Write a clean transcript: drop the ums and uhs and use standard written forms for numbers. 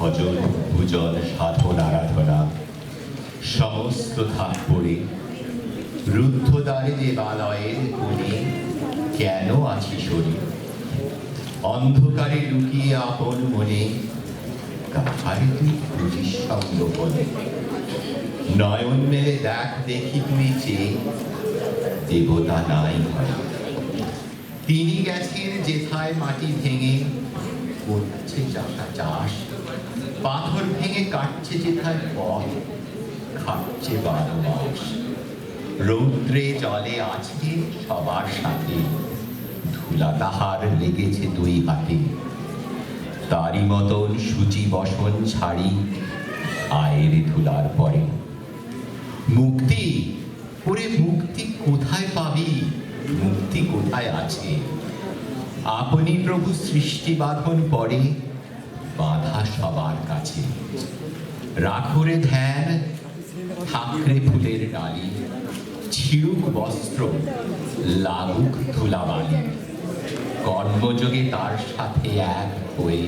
ভজন পূজন সাধন আরাধনা সমস্ত থাক পড়ে রুদ্ধদ্বারে দেবালয়ের কোণে কেন আছি সরে? অন্ধকারে লুকিয়ে আপন মনে কাহারে তুই খুঁজিস সঙ্গোপনে? নয়ন মেলে দেখ দেখি তুই চেয়ে, দেবতা নাই হয়। তিনি গেছেন যেথায় মাটি ভেঙে করছে চাষা চাষ, পাথর ভেঙে কাটছে যেথায় পথ খাচ্ছে 12 মাস। রৌদ্রে জলে আছে সবার সাথে, ধুলা তাহার লেগেছে 2 হাতে। তারই মতন সূচি বসন ছাড়ি আয়ের ধুলার পরে। মুক্তি, ওরে মুক্তি কোথায় পাবি? মুক্তি কোথায় আছে? আপনি প্রভু সৃষ্টি বাঁধন পরে বাঁধা সবার কাছে। রাখরে ধ্যান, থাকরে ফুলের ডালি, ছিড়ুক বস্ত্র, লাগুক ধুলাবালি। কর্মযোগে তার সাথে এক হয়ে